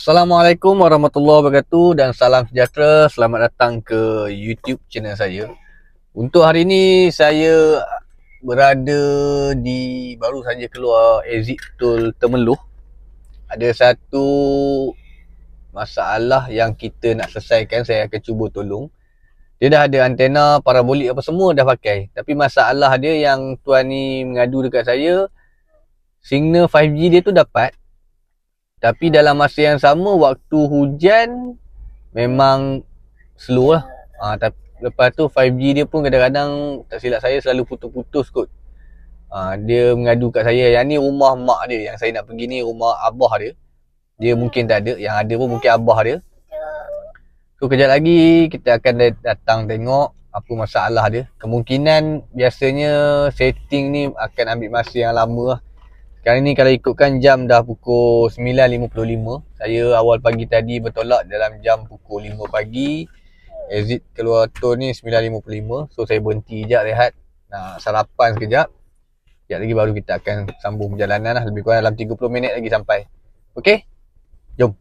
Assalamualaikum warahmatullahi wabarakatuh dan salam sejahtera. Selamat datang ke YouTube channel saya. Untuk hari ini saya berada di baru saja keluar exit tol Temeloh. Ada satu masalah yang kita nak selesaikan, saya akan cuba tolong. Dia dah ada antena parabolik apa semua dah pakai. Tapi masalah dia yang tuan ni mengadu dekat saya, signal 5G dia tu dapat. Tapi dalam masa yang sama, waktu hujan memang slow lah. Tapi lepas tu 5G dia pun kadang-kadang, tak silap saya, selalu putus-putus kot. Dia mengadu kat saya, yang ni rumah mak dia, yang saya nak pergi ni rumah abah dia. Dia mungkin tak ada, yang ada pun mungkin abah dia. So kejap lagi kita akan datang tengok apa masalah dia. Kemungkinan biasanya setting ni akan ambil masa yang lama lah. Sekarang ni kalau ikutkan jam dah pukul 9.55. Saya awal pagi tadi bertolak dalam jam pukul 5 pagi. Exit keluar tol ni 9.55. So saya berhenti sekejap rehat, nak sarapan sekejap. Sekejap lagi baru kita akan sambung perjalanan lah. Lebih kurang dalam 30 minit lagi sampai. Okey? Jom.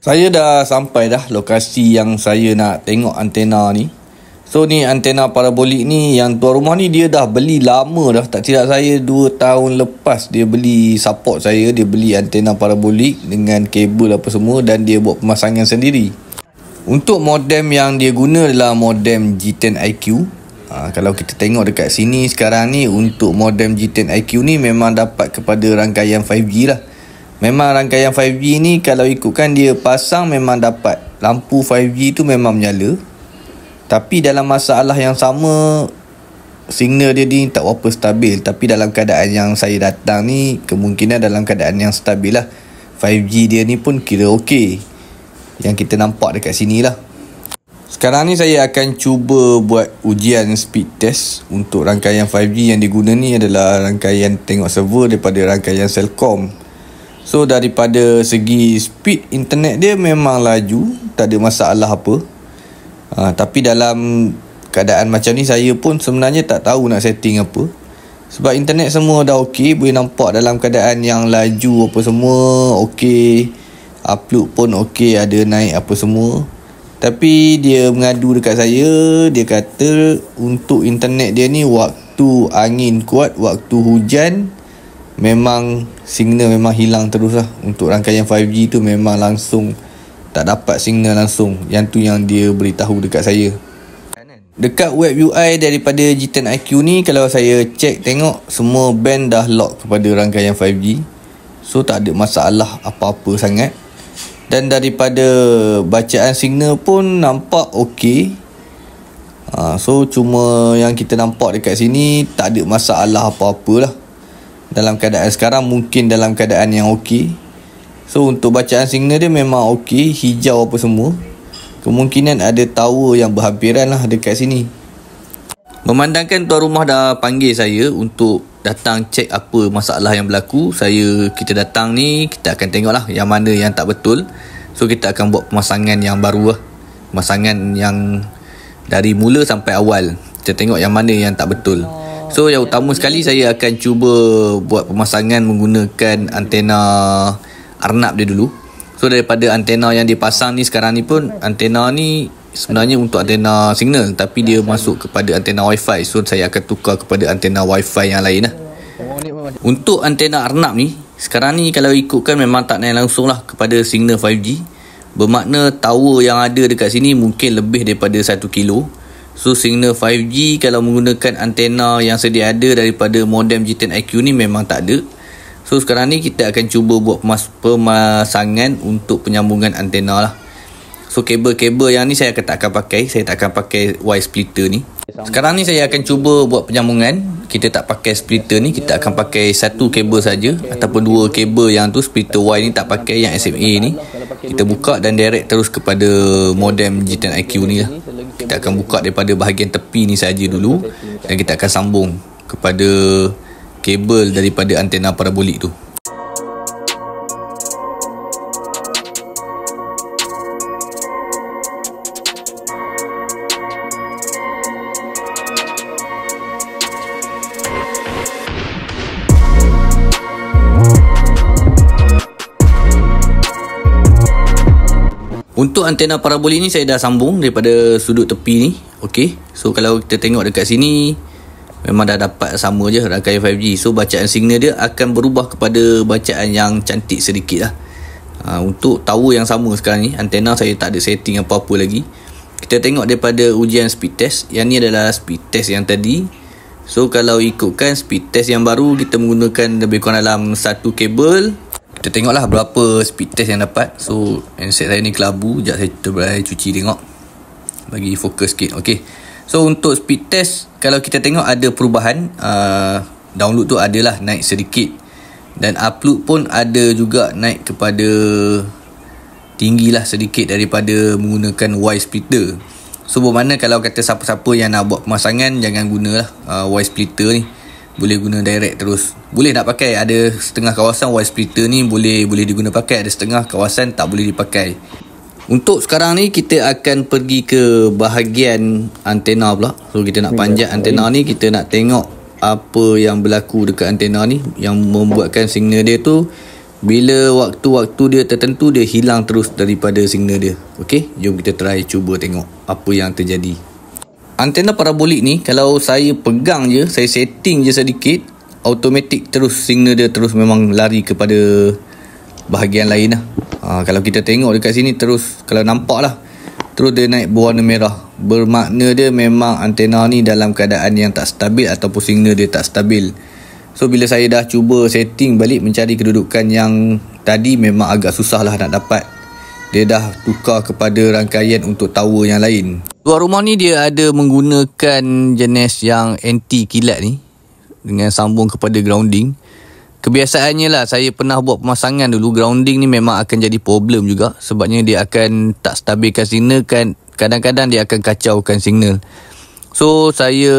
Saya dah sampai dah lokasi yang saya nak tengok antena ni. So ni antena parabolik ni, yang tuan rumah ni dia dah beli lama dah. Tak silap saya 2 tahun lepas dia beli support saya. Dia beli antena parabolik dengan kabel apa semua, dan dia buat pemasangan sendiri. Untuk modem yang dia guna adalah modem G10IQ. Kalau kita tengok dekat sini sekarang ni, untuk modem G10IQ ni memang dapat kepada rangkaian 5G lah. Memang rangkaian 5G ni kalau ikutkan dia pasang memang dapat. Lampu 5G tu memang menyala. Tapi dalam masalah yang sama, signal dia ni tak berapa stabil. Tapi dalam keadaan yang saya datang ni, kemungkinan dalam keadaan yang stabil lah. 5G dia ni pun kira okey, yang kita nampak dekat sini lah. Sekarang ni saya akan cuba buat ujian speed test. Untuk rangkaian 5G yang diguna ni adalah rangkaian tengok server daripada rangkaian Celcom. So daripada segi speed internet dia memang laju, tak ada masalah apa. Tapi dalam keadaan macam ni saya pun sebenarnya tak tahu nak setting apa. Sebab internet semua dah okey, boleh nampak dalam keadaan yang laju apa semua okey. Upload pun okey, ada naik apa semua. Tapi dia mengadu dekat saya, dia kata untuk internet dia ni waktu angin kuat, waktu hujan, memang signal memang hilang terus lah. Untuk rangkaian 5G tu memang langsung tak dapat signal langsung. Yang tu yang dia beritahu dekat saya. Dekat web UI daripada G10IQ ni, kalau saya check tengok, semua band dah lock kepada rangkaian 5G. So tak ada masalah apa-apa sangat. Dan daripada bacaan signal pun nampak okey. So cuma yang kita nampak dekat sini, tak ada masalah apa-apa lah. Dalam keadaan sekarang mungkin dalam keadaan yang okey. So untuk bacaan signal dia memang okey, hijau apa semua. Kemungkinan ada tower yang berhampiran lah dekat sini. Memandangkan tuan rumah dah panggil saya untuk datang cek apa masalah yang berlaku, kita datang ni, kita akan tengok lah yang mana yang tak betul. So kita akan buat pemasangan yang baru lah. Pemasangan yang dari mula sampai awal. Kita tengok yang mana yang tak betul. So yang utama sekali, saya akan cuba buat pemasangan menggunakan antena Arnab dia dulu. So daripada antena yang dipasang ni sekarang ni pun, antena ni sebenarnya untuk antena signal, tapi dia masuk kepada antena Wi-Fi. So saya akan tukar kepada antena Wi-Fi yang lain lah. Untuk antena Arnab ni, sekarang ni kalau ikutkan memang tak naik langsung lah kepada signal 5G. Bermakna tower yang ada dekat sini mungkin lebih daripada 1 kilo. So signal 5G kalau menggunakan antena yang sedia ada daripada modem G10IQ ni memang tak ada. So sekarang ni kita akan cuba buat pemasangan untuk penyambungan antena lah. So kabel-kabel yang ni saya tak akan pakai. Saya tak akan pakai wire splitter ni. Sekarang ni saya akan cuba buat penyambungan. Kita tak pakai splitter ni, kita akan pakai satu kabel saja ataupun dua kabel yang tu, splitter wire ni tak pakai, yang SMA ni. Kita buka dan direct terus kepada modem G10IQ ni lah. Kita akan buka daripada bahagian tepi ni saja dulu dan kita akan sambung kepada kabel daripada antena parabolik tu. Untuk antena parabolik ni saya dah sambung daripada sudut tepi ni. Okey. So kalau kita tengok dekat sini memang dah dapat sama je rangkaian 5G. So bacaan signal dia akan berubah kepada bacaan yang cantik sedikit lah. Untuk tower yang sama sekarang ni, antena saya tak ada setting apa-apa lagi. Kita tengok daripada ujian speed test. Yang ni adalah speed test yang tadi. So kalau ikutkan speed test yang baru, kita menggunakan lebih kurang dalam satu kabel. Kita tengoklah berapa speed test yang dapat. So handset saya ni kelabu. Sekejap saya cuba cuci tengok, bagi fokus sikit. Okay. So untuk speed test, kalau kita tengok ada perubahan. Download tu adalah naik sedikit, dan upload pun ada juga naik kepada tinggilah sedikit daripada menggunakan wire splitter. So bermakna kalau kata siapa-siapa yang nak buat pemasangan, jangan gunalah wire splitter ni. Boleh guna direct terus. Boleh nak pakai, ada setengah kawasan wire splitter ni boleh diguna pakai, ada setengah kawasan tak boleh dipakai. Untuk sekarang ni kita akan pergi ke bahagian antena pula. So kita nak panjat antena ni, kita nak tengok apa yang berlaku dekat antena ni yang membuatkan signal dia tu bila waktu-waktu dia tertentu dia hilang terus daripada signal dia. Okey, jom kita try cuba tengok apa yang terjadi. Antena parabolik ni kalau saya pegang je, saya setting je sedikit, automatik terus signal dia terus memang lari kepada bahagian lain lah. Kalau kita tengok dekat sini terus, kalau nampak lah, terus dia naik berwarna merah. Bermakna dia memang antena ni dalam keadaan yang tak stabil ataupun signal dia tak stabil. So bila saya dah cuba setting balik mencari kedudukan yang tadi, memang agak susah lah nak dapat. Dia dah tukar kepada rangkaian untuk tower yang lain. Luar rumah ni dia ada menggunakan jenis yang anti kilat ni dengan sambung kepada grounding. Kebiasaannya lah, saya pernah buat pemasangan dulu, grounding ni memang akan jadi problem juga. Sebabnya dia akan tak stabilkan signal kan. Kadang-kadang dia akan kacaukan signal. So saya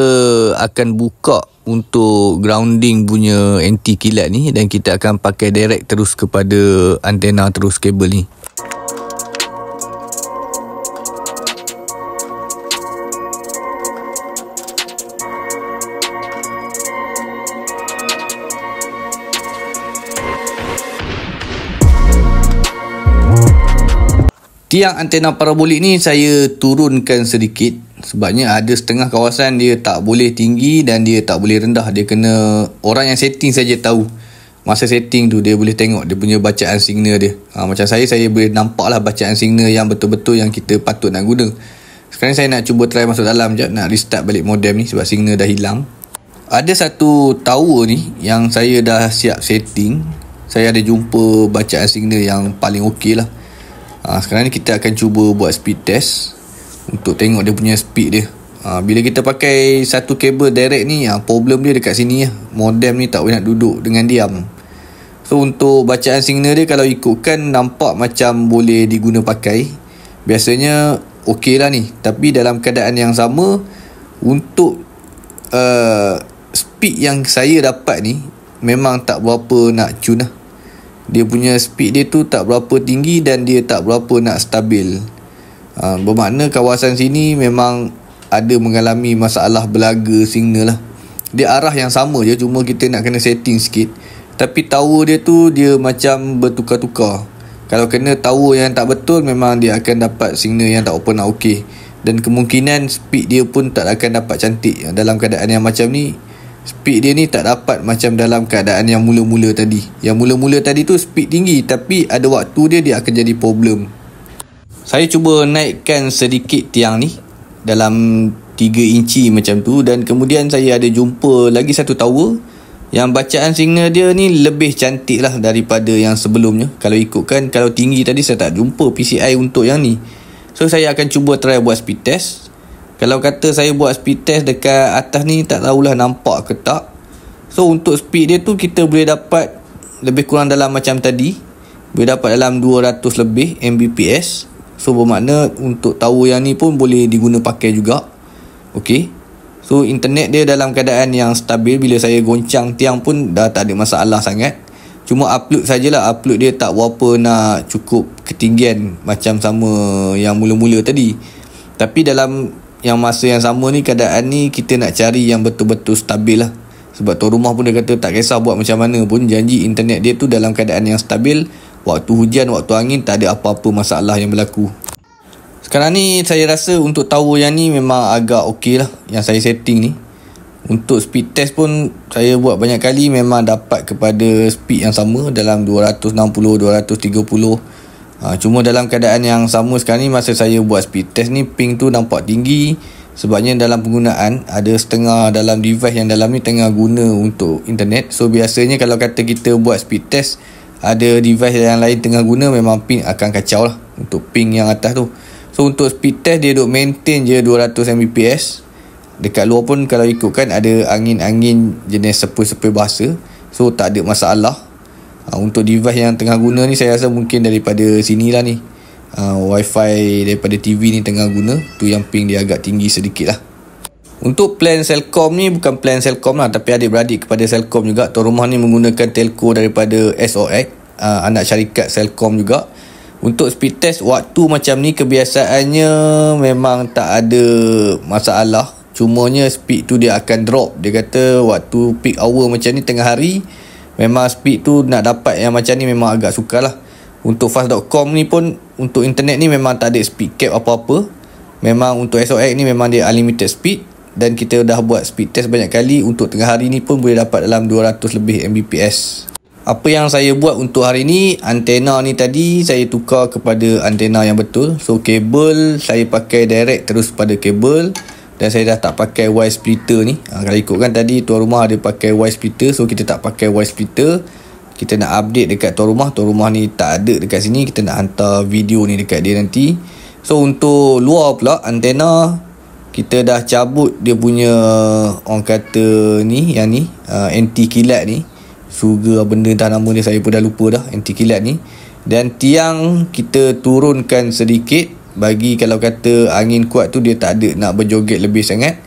akan buka untuk grounding punya anti kilat ni, dan kita akan pakai direct terus kepada antena terus kabel ni. Tiang antena parabolik ni saya turunkan sedikit, sebabnya ada setengah kawasan dia tak boleh tinggi dan dia tak boleh rendah. Dia kena orang yang setting saja tahu. Masa setting tu dia boleh tengok dia punya bacaan signal dia. Macam saya boleh nampak lah bacaan signal yang betul-betul yang kita patut nak guna. Sekarang saya nak cuba try masuk dalam je, nak restart balik modem ni sebab signal dah hilang. Ada satu tower ni yang saya dah siap setting. Saya ada jumpa bacaan signal yang paling okey lah. Sekarang ni kita akan cuba buat speed test untuk tengok dia punya speed dia. Bila kita pakai satu kabel direct ni, problem dia dekat sini lah. Modem ni tak boleh nak duduk dengan diam. So untuk bacaan signal dia, kalau ikutkan nampak macam boleh diguna pakai. Biasanya okey lah ni. Tapi dalam keadaan yang sama, untuk speed yang saya dapat ni memang tak berapa nak tune lah. Dia punya speed dia tu tak berapa tinggi dan dia tak berapa nak stabil. Bermakna kawasan sini memang ada mengalami masalah belaga signal lah. Dia arah yang sama je, cuma kita nak kena setting sikit. Tapi tower dia tu dia macam bertukar-tukar. Kalau kena tower yang tak betul, memang dia akan dapat signal yang tak nak okey. Dan kemungkinan speed dia pun tak akan dapat cantik. Dalam keadaan yang macam ni, speed dia ni tak dapat macam dalam keadaan yang mula-mula tadi. Yang mula-mula tadi tu speed tinggi, tapi ada waktu dia akan jadi problem. Saya cuba naikkan sedikit tiang ni dalam 3 inci macam tu, dan kemudian saya ada jumpa lagi satu tower. Yang bacaan signal dia ni lebih cantik lah daripada yang sebelumnya. Kalau ikutkan, kalau tinggi tadi saya tak jumpa PCI untuk yang ni. So saya akan cuba try buat speed test. Kalau kata saya buat speed test dekat atas ni, tak tahulah nampak ke tak. So untuk speed dia tu kita boleh dapat lebih kurang dalam macam tadi, boleh dapat dalam 200 lebih Mbps. So bermakna untuk tahu yang ni pun boleh diguna pakai juga. Okay. So internet dia dalam keadaan yang stabil. Bila saya goncang tiang pun dah tak ada masalah sangat. Cuma upload sajalah, upload dia tak berapa nak cukup ketinggian macam sama yang mula-mula tadi. Tapi dalam yang masa yang sama ni, keadaan ni kita nak cari yang betul-betul stabil lah. Sebab tuan rumah pun dia kata tak kisah buat macam mana pun, janji internet dia tu dalam keadaan yang stabil. Waktu hujan, waktu angin, tak ada apa-apa masalah yang berlaku. Sekarang ni saya rasa untuk tower yang ni memang agak okey lah yang saya setting ni. Untuk speed test pun saya buat banyak kali, memang dapat kepada speed yang sama dalam 260, 230. Cuma dalam keadaan yang sama sekarang ni, masa saya buat speed test ni, ping tu nampak tinggi. Sebabnya dalam penggunaan ada setengah dalam device yang dalam ni tengah guna untuk internet. So biasanya kalau kata kita buat speed test, ada device yang lain tengah guna, memang ping akan kacau lah untuk ping yang atas tu. So untuk speed test dia duk maintain je 200 Mbps. Dekat luar pun kalau ikutkan ada angin-angin jenis sepoi-sepoi bahasa. So tak ada masalah. Untuk device yang tengah guna ni, saya rasa mungkin daripada sini lah ni, Wi-Fi daripada TV ni tengah guna, tu yang ping dia agak tinggi sedikit lah. Untuk plan Celcom ni bukan plan Celcom lah, tapi adik-beradik kepada Celcom juga. Tuan rumah ni menggunakan telco daripada SOX, anak syarikat Celcom juga. Untuk speed test waktu macam ni kebiasaannya memang tak ada masalah. Cumanya speed tu dia akan drop. Dia kata waktu peak hour macam ni tengah hari, memang speed tu nak dapat yang macam ni memang agak sukar lah. Untuk fast.com ni pun, untuk internet ni memang tak ada speed cap apa-apa. Memang untuk SOX ni memang dia unlimited speed. Dan kita dah buat speed test banyak kali. Untuk tengah hari ni pun boleh dapat dalam 200 lebih Mbps. Apa yang saya buat untuk hari ni, antena ni tadi saya tukar kepada antena yang betul. So kabel saya pakai direct terus pada kabel. Dan saya dah tak pakai wire splitter ni. Kalau ikutkan tadi tuan rumah ada pakai wire splitter, so kita tak pakai wire splitter. Kita nak update dekat tuan rumah ni tak ada dekat sini. Kita nak hantar video ni dekat dia nanti. So untuk luar pula antena, kita dah cabut dia punya, orang kata ni, yang ni anti kilat ni. Sugar benda entah nama dia, saya pun dah lupa dah, anti kilat ni. Dan tiang kita turunkan sedikit, bagi kalau kata angin kuat tu dia tak ada nak berjoget lebih sangat.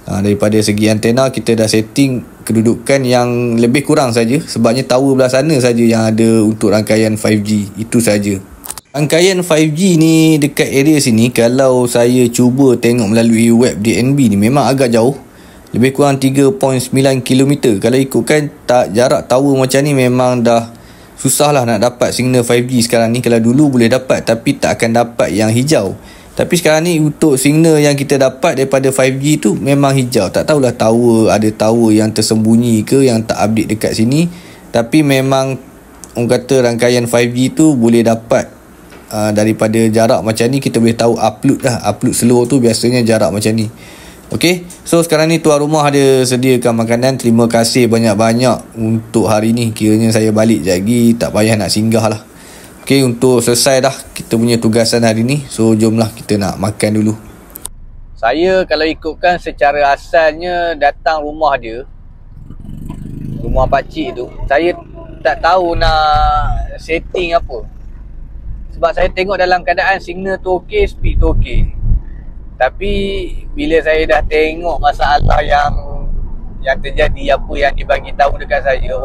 Daripada segi antena kita dah setting kedudukan yang lebih kurang saja. Sebabnya tower belah sana saja yang ada untuk rangkaian 5G, itu saja. Rangkaian 5G ni dekat area sini, kalau saya cuba tengok melalui web DNB ni, memang agak jauh. Lebih kurang 3.9 km. Kalau ikutkan tak, jarak tower macam ni memang dah susah lah nak dapat signal 5G sekarang ni. Kalau dulu boleh dapat, tapi tak akan dapat yang hijau. Tapi sekarang ni untuk signal yang kita dapat daripada 5G tu memang hijau. Tak tahulah tower, ada tower yang tersembunyi ke yang tak update dekat sini. Tapi memang orang kata rangkaian 5G tu boleh dapat daripada jarak macam ni. Kita boleh tahu upload lah. Upload slow tu biasanya jarak macam ni. Okey, so sekarang ni tuan rumah ada sediakan makanan. Terima kasih banyak-banyak untuk hari ni. Kiranya saya balik lagi, tak payah nak singgah lah. Okey, untuk selesai dah kita punya tugasan hari ni. So jomlah kita nak makan dulu. Saya kalau ikutkan secara asalnya datang rumah dia, rumah pakcik tu, saya tak tahu nak setting apa. Sebab saya tengok dalam keadaan signal tu okey, speed tu okey. Tapi bila saya dah tengok masalah yang terjadi, apa yang dibagi tahu dekat saya,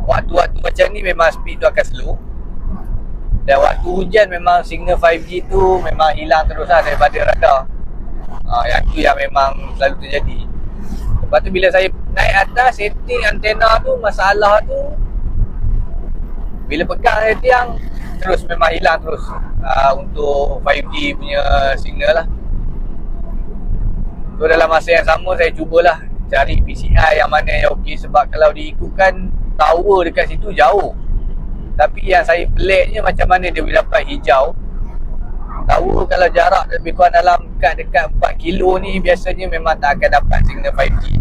waktu-waktu macam ni memang speed tu akan slow. Dan waktu hujan memang signal 5G tu memang hilang terus lah daripada radar. Yang tu yang memang selalu terjadi. Lepas tu bila saya naik atas setting antena tu, masalah tu bila pegang tiang terus memang hilang terus untuk 5G punya signal lah. So dalam masa yang sama saya cubalah cari PCI yang mana yang okey. Sebab kalau diikutkan tower dekat situ jauh, tapi yang saya peliknya macam mana dia boleh dapat hijau. Tower kalau jarak lebih kurang dalam dekat 4 kilo ni biasanya memang tak akan dapat signal 5G.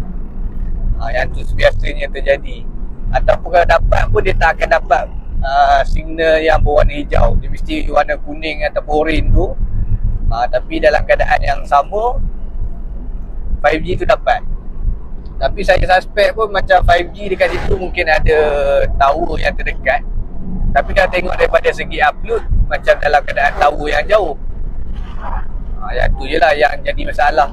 Yang tu biasanya terjadi. Ataupun kalau dapat pun dia tak akan dapat signal yang berwarna hijau. Dia mesti warna kuning ataupun oren tu. Tapi dalam keadaan yang sama 5G tu dapat. Tapi saya suspect pun macam 5G dekat situ mungkin ada tower yang terdekat. Tapi kalau tengok daripada segi upload, macam dalam keadaan tower yang jauh. Yang tu je lah yang jadi masalah.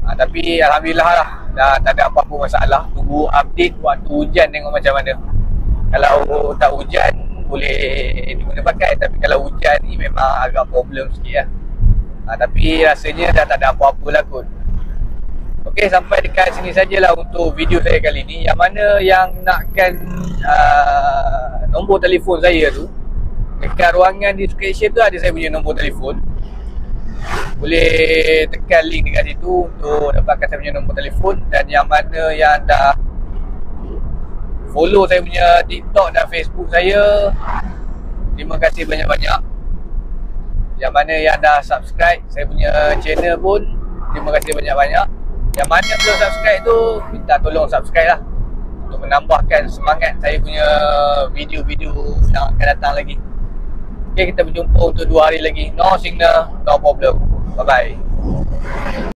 Tapi Alhamdulillah lah, dah tak ada apa-apa masalah. Tunggu update waktu hujan tengok macam mana. Kalau tak hujan boleh diguna pakai. Tapi kalau hujan ni memang agak problem sikit lah. Tapi rasanya dah tak ada apa-apa lah kot. Okey, sampai dekat sini sajalah untuk video saya kali ni. Yang mana yang nakkan nombor telefon saya tu, dekat ruangan description tu ada saya punya nombor telefon. Boleh tekan link dekat situ untuk dapatkan saya punya nombor telefon. Dan yang mana yang dah follow saya punya TikTok dan Facebook saya, terima kasih banyak-banyak. Yang mana yang dah subscribe saya punya channel pun, terima kasih banyak-banyak. Yang mana belum subscribe tu, minta tolong subscribe lah, untuk menambahkan semangat saya punya video-video yang akan datang lagi. Okay, kita berjumpa untuk 2 hari lagi. No signal, no problem. Bye-bye.